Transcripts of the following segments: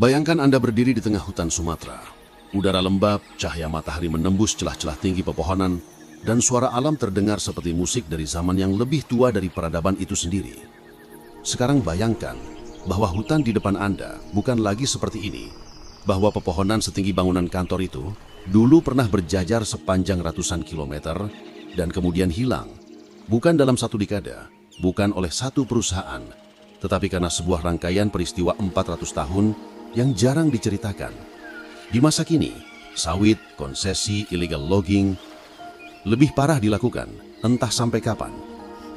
Bayangkan Anda berdiri di tengah hutan Sumatera. Udara lembab, cahaya matahari menembus celah-celah tinggi pepohonan, dan suara alam terdengar seperti musik dari zaman yang lebih tua dari peradaban itu sendiri. Sekarang bayangkan bahwa hutan di depan Anda bukan lagi seperti ini, bahwa pepohonan setinggi bangunan kantor itu dulu pernah berjajar sepanjang ratusan kilometer dan kemudian hilang, bukan dalam satu dekade, bukan oleh satu perusahaan, tetapi karena sebuah rangkaian peristiwa 400 tahun yang jarang diceritakan. Di masa kini, sawit, konsesi, illegal logging lebih parah dilakukan, entah sampai kapan.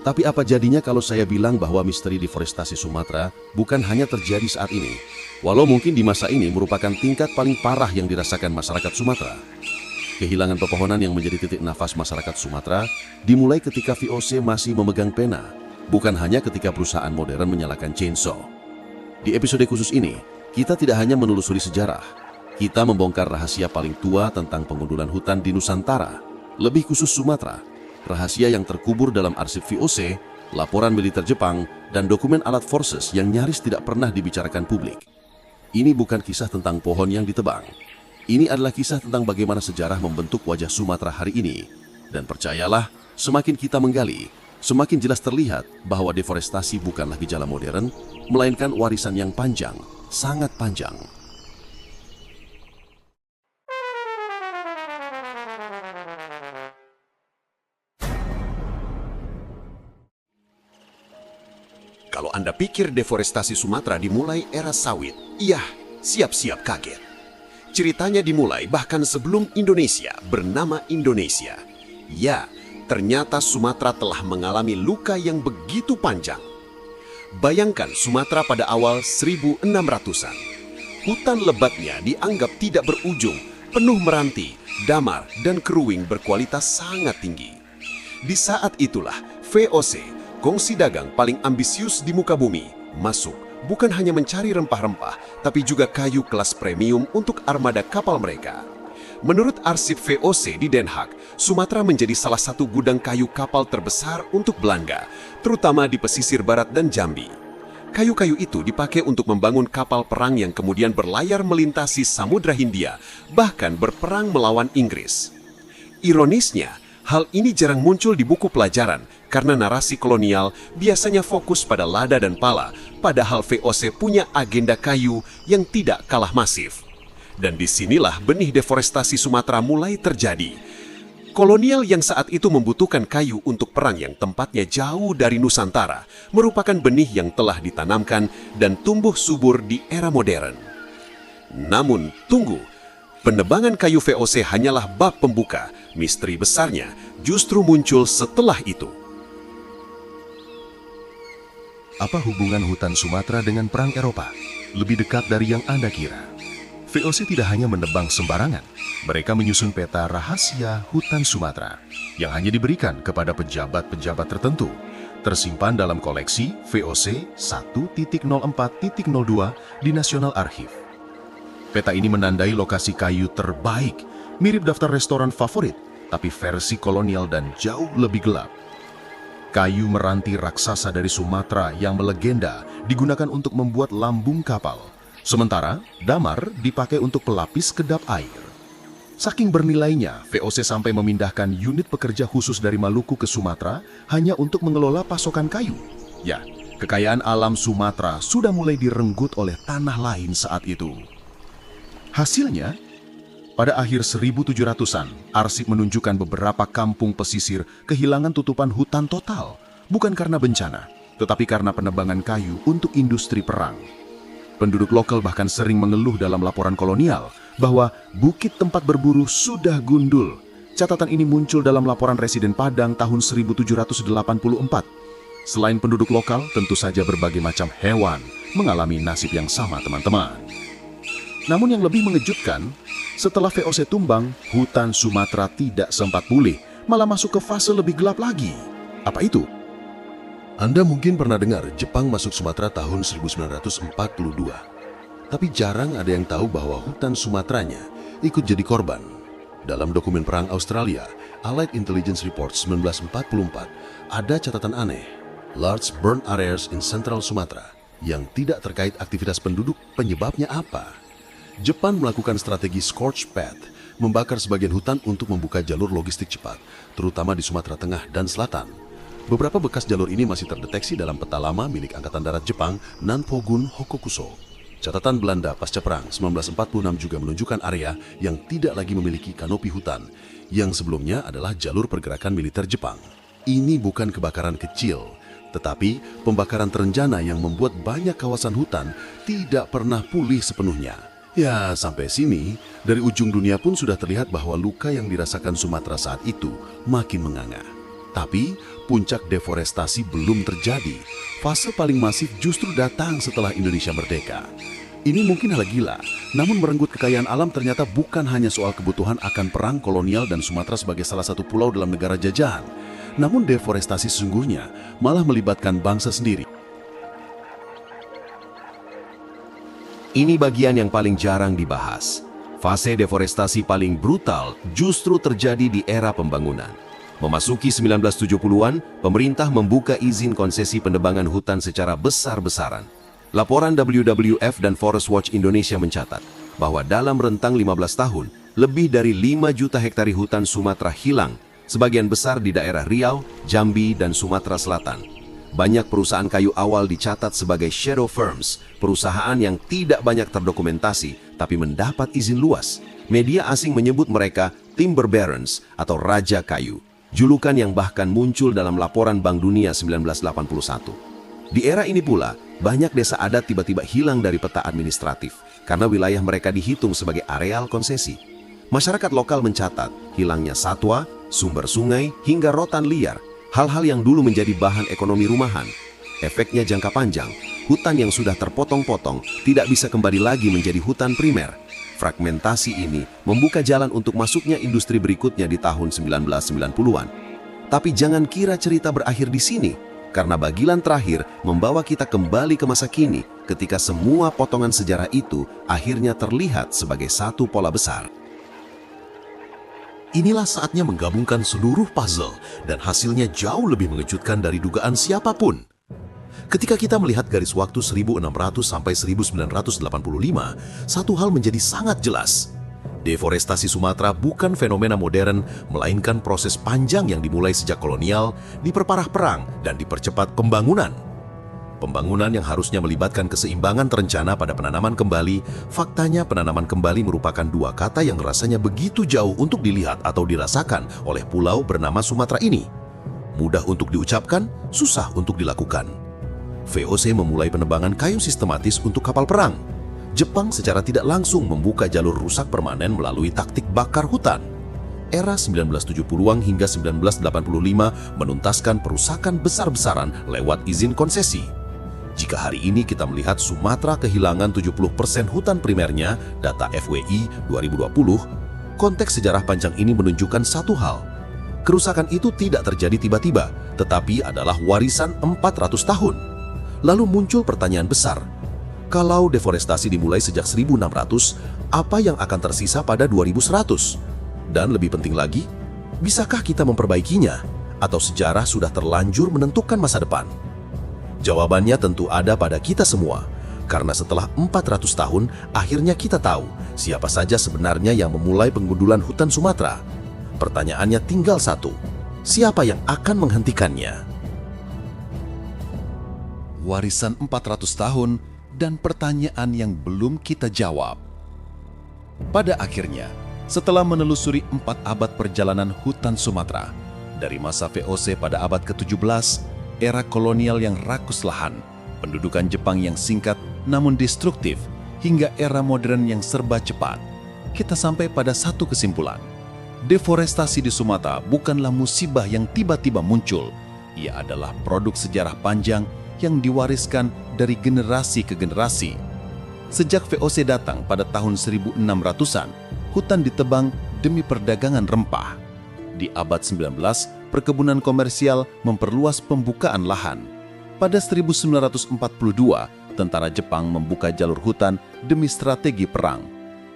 Tapi apa jadinya kalau saya bilang bahwa misteri deforestasi Sumatera bukan hanya terjadi saat ini, walau mungkin di masa ini merupakan tingkat paling parah yang dirasakan masyarakat Sumatera. Kehilangan pepohonan yang menjadi titik nafas masyarakat Sumatera dimulai ketika VOC masih memegang pena, bukan hanya ketika perusahaan modern menyalakan chainsaw. Di episode khusus ini, kita tidak hanya menelusuri sejarah, kita membongkar rahasia paling tua tentang pengundulan hutan di Nusantara, lebih khusus Sumatera, rahasia yang terkubur dalam arsip VOC, laporan militer Jepang, dan dokumen alat forces yang nyaris tidak pernah dibicarakan publik. Ini bukan kisah tentang pohon yang ditebang. Ini adalah kisah tentang bagaimana sejarah membentuk wajah Sumatera hari ini. Dan percayalah, semakin kita menggali, semakin jelas terlihat bahwa deforestasi bukanlah gejala modern, melainkan warisan yang panjang, sangat panjang. Kalau Anda pikir deforestasi Sumatera dimulai era sawit, iya, siap-siap kaget. Ceritanya dimulai bahkan sebelum Indonesia bernama Indonesia. Ya, ternyata Sumatera telah mengalami luka yang begitu panjang. Bayangkan Sumatera pada awal 1600-an. Hutan lebatnya dianggap tidak berujung, penuh meranti, damar, dan keruing berkualitas sangat tinggi. Di saat itulah VOC, kongsi dagang paling ambisius di muka bumi, masuk bukan hanya mencari rempah-rempah, tapi juga kayu kelas premium untuk armada kapal mereka. Menurut arsip VOC di Den Haag, Sumatera menjadi salah satu gudang kayu kapal terbesar untuk Belanda, terutama di pesisir barat dan Jambi. Kayu-kayu itu dipakai untuk membangun kapal perang yang kemudian berlayar melintasi Samudra Hindia, bahkan berperang melawan Inggris. Ironisnya, hal ini jarang muncul di buku pelajaran karena narasi kolonial biasanya fokus pada lada dan pala, padahal VOC punya agenda kayu yang tidak kalah masif. Dan disinilah benih deforestasi Sumatera mulai terjadi. Kolonial yang saat itu membutuhkan kayu untuk perang yang tempatnya jauh dari Nusantara merupakan benih yang telah ditanamkan dan tumbuh subur di era modern. Namun, tunggu. Penebangan kayu VOC hanyalah bab pembuka. Misteri besarnya justru muncul setelah itu. Apa hubungan hutan Sumatera dengan perang Eropa? Lebih dekat dari yang Anda kira. VOC tidak hanya menebang sembarangan. Mereka menyusun peta rahasia hutan Sumatera yang hanya diberikan kepada pejabat-pejabat tertentu. Tersimpan dalam koleksi VOC 1.04.02 di National Archive. Peta ini menandai lokasi kayu terbaik, mirip daftar restoran favorit, tapi versi kolonial dan jauh lebih gelap. Kayu meranti raksasa dari Sumatera yang melegenda digunakan untuk membuat lambung kapal. Sementara, damar dipakai untuk pelapis kedap air. Saking bernilainya, VOC sampai memindahkan unit pekerja khusus dari Maluku ke Sumatera hanya untuk mengelola pasokan kayu. Ya, kekayaan alam Sumatera sudah mulai direnggut oleh tanah lain saat itu. Hasilnya, pada akhir 1700-an, arsip menunjukkan beberapa kampung pesisir kehilangan tutupan hutan total, bukan karena bencana, tetapi karena penebangan kayu untuk industri perang. Penduduk lokal bahkan sering mengeluh dalam laporan kolonial bahwa bukit tempat berburu sudah gundul. Catatan ini muncul dalam laporan Residen Padang tahun 1784. Selain penduduk lokal, tentu saja berbagai macam hewan mengalami nasib yang sama, teman-teman. Namun yang lebih mengejutkan, setelah VOC tumbang, hutan Sumatera tidak sempat pulih, malah masuk ke fase lebih gelap lagi. Apa itu? Anda mungkin pernah dengar Jepang masuk Sumatera tahun 1942. Tapi jarang ada yang tahu bahwa hutan Sumateranya ikut jadi korban. Dalam dokumen perang Australia, Allied Intelligence Report 1944, ada catatan aneh. Large burn areas in Central Sumatra, yang tidak terkait aktivitas penduduk. Penyebabnya apa? Jepang melakukan strategi scorched path, membakar sebagian hutan untuk membuka jalur logistik cepat, terutama di Sumatera Tengah dan Selatan. Beberapa bekas jalur ini masih terdeteksi dalam peta lama milik Angkatan Darat Jepang, Nanpogun Hokokuso. Catatan Belanda pasca perang 1946 juga menunjukkan area yang tidak lagi memiliki kanopi hutan, yang sebelumnya adalah jalur pergerakan militer Jepang. Ini bukan kebakaran kecil, tetapi pembakaran terencana yang membuat banyak kawasan hutan tidak pernah pulih sepenuhnya. Ya, sampai sini, dari ujung dunia pun sudah terlihat bahwa luka yang dirasakan Sumatera saat itu makin menganga. Tapi, puncak deforestasi belum terjadi. Fase paling masif justru datang setelah Indonesia merdeka. Ini mungkin hal gila, namun merenggut kekayaan alam ternyata bukan hanya soal kebutuhan akan perang kolonial dan Sumatera sebagai salah satu pulau dalam negara jajahan. Namun deforestasi sesungguhnya malah melibatkan bangsa sendiri. Ini bagian yang paling jarang dibahas. Fase deforestasi paling brutal justru terjadi di era pembangunan. Memasuki 1970-an, pemerintah membuka izin konsesi penebangan hutan secara besar-besaran. Laporan WWF dan Forest Watch Indonesia mencatat bahwa dalam rentang 15 tahun, lebih dari 5 juta hektare hutan Sumatera hilang, sebagian besar di daerah Riau, Jambi, dan Sumatera Selatan. Banyak perusahaan kayu awal dicatat sebagai shadow firms, perusahaan yang tidak banyak terdokumentasi tapi mendapat izin luas. Media asing menyebut mereka timber barons atau raja kayu, julukan yang bahkan muncul dalam laporan Bank Dunia 1981. Di era ini pula, banyak desa adat tiba-tiba hilang dari peta administratif karena wilayah mereka dihitung sebagai areal konsesi. Masyarakat lokal mencatat hilangnya satwa, sumber sungai, hingga rotan liar. Hal-hal yang dulu menjadi bahan ekonomi rumahan. Efeknya jangka panjang, hutan yang sudah terpotong-potong tidak bisa kembali lagi menjadi hutan primer. Fragmentasi ini membuka jalan untuk masuknya industri berikutnya di tahun 1990-an. Tapi jangan kira cerita berakhir di sini, karena bagilan terakhir membawa kita kembali ke masa kini ketika semua potongan sejarah itu akhirnya terlihat sebagai satu pola besar. Inilah saatnya menggabungkan seluruh puzzle dan hasilnya jauh lebih mengejutkan dari dugaan siapapun. Ketika kita melihat garis waktu 1600 sampai 1985, satu hal menjadi sangat jelas. Deforestasi Sumatera bukan fenomena modern, melainkan proses panjang yang dimulai sejak kolonial, diperparah perang, dan dipercepat pembangunan. Pembangunan yang harusnya melibatkan keseimbangan terencana pada penanaman kembali, faktanya penanaman kembali merupakan dua kata yang rasanya begitu jauh untuk dilihat atau dirasakan oleh pulau bernama Sumatera ini. Mudah untuk diucapkan, susah untuk dilakukan. VOC memulai penebangan kayu sistematis untuk kapal perang. Jepang secara tidak langsung membuka jalur rusak permanen melalui taktik bakar hutan. Era 1970-an hingga 1985 menuntaskan perusakan besar-besaran lewat izin konsesi. Jika hari ini kita melihat Sumatera kehilangan 70% hutan primernya, data FWI 2020, konteks sejarah panjang ini menunjukkan satu hal. Kerusakan itu tidak terjadi tiba-tiba, tetapi adalah warisan 400 tahun. Lalu muncul pertanyaan besar. Kalau deforestasi dimulai sejak 1600, apa yang akan tersisa pada 2100? Dan lebih penting lagi, bisakah kita memperbaikinya? Atau sejarah sudah terlanjur menentukan masa depan? Jawabannya tentu ada pada kita semua, karena setelah 400 tahun, akhirnya kita tahu siapa saja sebenarnya yang memulai penggundulan hutan Sumatera. Pertanyaannya tinggal satu, siapa yang akan menghentikannya? Warisan 400 tahun dan pertanyaan yang belum kita jawab. Pada akhirnya, setelah menelusuri 4 abad perjalanan hutan Sumatera, dari masa VOC pada abad ke-17, era kolonial yang rakus lahan, pendudukan Jepang yang singkat namun destruktif, hingga era modern yang serba cepat, kita sampai pada satu kesimpulan. Deforestasi di Sumatera bukanlah musibah yang tiba-tiba muncul. Ia adalah produk sejarah panjang yang diwariskan dari generasi ke generasi. Sejak VOC datang pada tahun 1600-an, hutan ditebang demi perdagangan rempah. Di abad 19, perkebunan komersial memperluas pembukaan lahan. Pada 1942, tentara Jepang membuka jalur hutan demi strategi perang.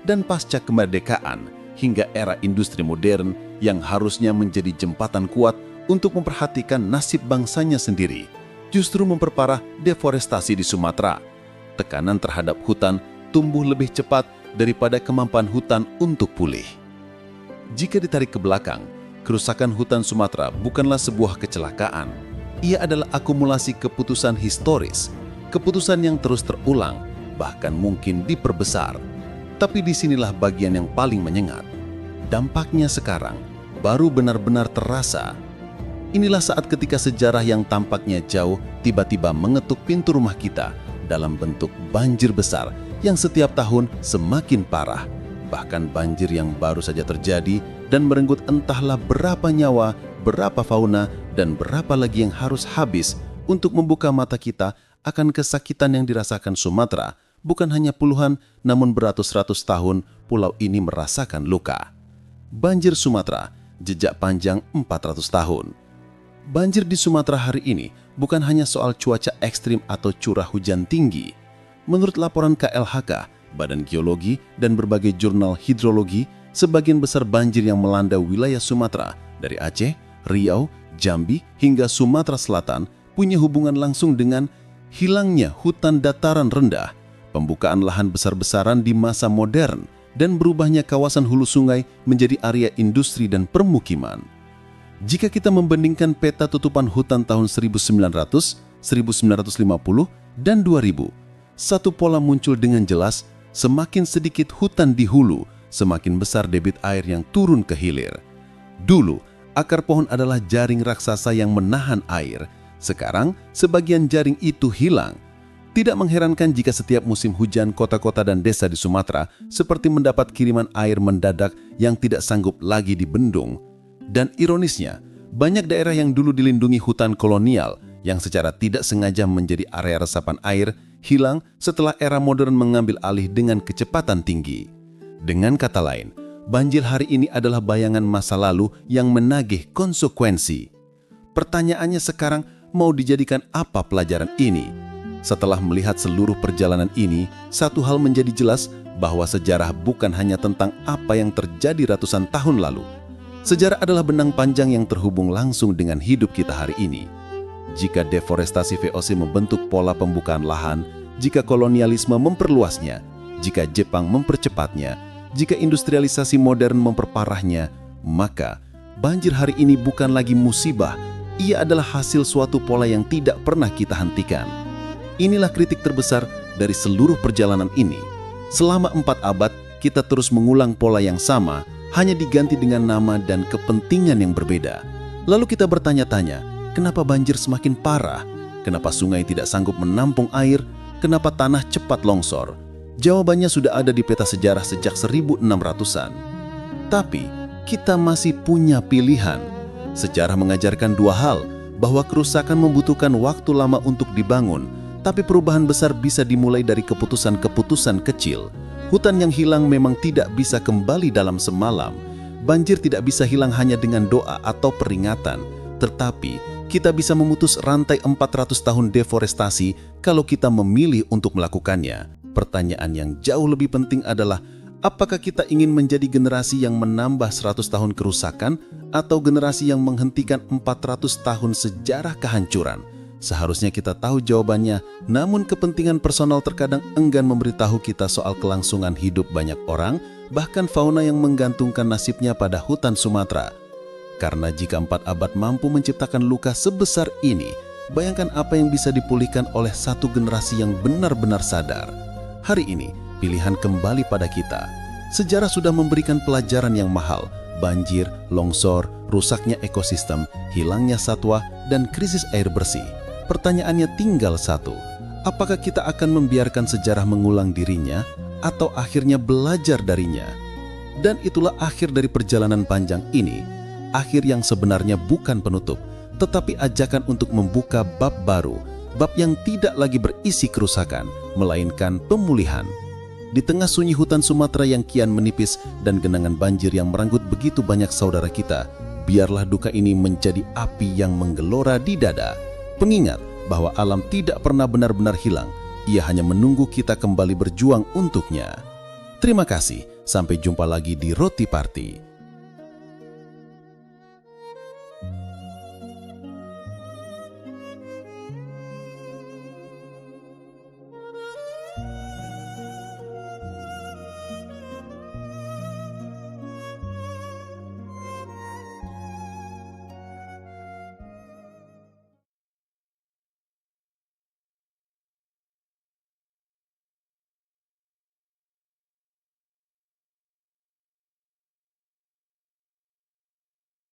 Dan pasca kemerdekaan hingga era industri modern yang harusnya menjadi jembatan kuat untuk memperhatikan nasib bangsanya sendiri, justru memperparah deforestasi di Sumatera. Tekanan terhadap hutan tumbuh lebih cepat daripada kemampuan hutan untuk pulih. Jika ditarik ke belakang, kerusakan hutan Sumatera bukanlah sebuah kecelakaan. Ia adalah akumulasi keputusan historis, keputusan yang terus terulang, bahkan mungkin diperbesar. Tapi disinilah bagian yang paling menyengat. Dampaknya sekarang baru benar-benar terasa. Inilah saat ketika sejarah yang tampaknya jauh tiba-tiba mengetuk pintu rumah kita dalam bentuk banjir besar yang setiap tahun semakin parah. Bahkan banjir yang baru saja terjadi dan merenggut entahlah berapa nyawa, berapa fauna, dan berapa lagi yang harus habis untuk membuka mata kita akan kesakitan yang dirasakan Sumatera. Bukan hanya puluhan, namun beratus-ratus tahun pulau ini merasakan luka. Banjir Sumatera, jejak panjang 400 tahun. Banjir di Sumatera hari ini bukan hanya soal cuaca ekstrim atau curah hujan tinggi. Menurut laporan KLHK, Badan Geologi, dan berbagai jurnal hidrologi, sebagian besar banjir yang melanda wilayah Sumatera dari Aceh, Riau, Jambi, hingga Sumatera Selatan punya hubungan langsung dengan hilangnya hutan dataran rendah, pembukaan lahan besar-besaran di masa modern, dan berubahnya kawasan hulu sungai menjadi area industri dan permukiman. Jika kita membandingkan peta tutupan hutan tahun 1900, 1950, dan 2000, satu pola muncul dengan jelas. Semakin sedikit hutan di hulu, semakin besar debit air yang turun ke hilir. Dulu, akar pohon adalah jaring raksasa yang menahan air. Sekarang, sebagian jaring itu hilang. Tidak mengherankan jika setiap musim hujan kota-kota dan desa di Sumatera seperti mendapat kiriman air mendadak yang tidak sanggup lagi dibendung. Dan ironisnya, banyak daerah yang dulu dilindungi hutan kolonial yang secara tidak sengaja menjadi area resapan air hilang setelah era modern mengambil alih dengan kecepatan tinggi. Dengan kata lain, banjir hari ini adalah bayangan masa lalu yang menagih konsekuensi. Pertanyaannya sekarang, mau dijadikan apa pelajaran ini? Setelah melihat seluruh perjalanan ini, satu hal menjadi jelas bahwa sejarah bukan hanya tentang apa yang terjadi ratusan tahun lalu. Sejarah adalah benang panjang yang terhubung langsung dengan hidup kita hari ini. Jika deforestasi VOC membentuk pola pembukaan lahan, jika kolonialisme memperluasnya, jika Jepang mempercepatnya, jika industrialisasi modern memperparahnya, maka banjir hari ini bukan lagi musibah, ia adalah hasil suatu pola yang tidak pernah kita hentikan. Inilah kritik terbesar dari seluruh perjalanan ini. Selama 4 abad, kita terus mengulang pola yang sama, hanya diganti dengan nama dan kepentingan yang berbeda. Lalu kita bertanya-tanya, kenapa banjir semakin parah? Kenapa sungai tidak sanggup menampung air? Kenapa tanah cepat longsor? Jawabannya sudah ada di peta sejarah sejak 1600-an. Tapi, kita masih punya pilihan. Sejarah mengajarkan 2 hal, bahwa kerusakan membutuhkan waktu lama untuk dibangun, tapi perubahan besar bisa dimulai dari keputusan-keputusan kecil. Hutan yang hilang memang tidak bisa kembali dalam semalam. Banjir tidak bisa hilang hanya dengan doa atau peringatan, tetapi kita bisa memutus rantai 400 tahun deforestasi kalau kita memilih untuk melakukannya. Pertanyaan yang jauh lebih penting adalah, apakah kita ingin menjadi generasi yang menambah 100 tahun kerusakan atau generasi yang menghentikan 400 tahun sejarah kehancuran? Seharusnya kita tahu jawabannya, namun kepentingan personal terkadang enggan memberitahu kita soal kelangsungan hidup banyak orang, bahkan fauna yang menggantungkan nasibnya pada hutan Sumatera. Karena jika 4 abad mampu menciptakan luka sebesar ini, bayangkan apa yang bisa dipulihkan oleh satu generasi yang benar-benar sadar. Hari ini, pilihan kembali pada kita. Sejarah sudah memberikan pelajaran yang mahal, banjir, longsor, rusaknya ekosistem, hilangnya satwa, dan krisis air bersih. Pertanyaannya tinggal satu, apakah kita akan membiarkan sejarah mengulang dirinya, atau akhirnya belajar darinya? Dan itulah akhir dari perjalanan panjang ini. Akhir yang sebenarnya bukan penutup, tetapi ajakan untuk membuka bab baru, bab yang tidak lagi berisi kerusakan, melainkan pemulihan. Di tengah sunyi hutan Sumatera yang kian menipis dan genangan banjir yang merenggut begitu banyak saudara kita, biarlah duka ini menjadi api yang menggelora di dada. Pengingat bahwa alam tidak pernah benar-benar hilang, ia hanya menunggu kita kembali berjuang untuknya. Terima kasih, sampai jumpa lagi di Roti Party.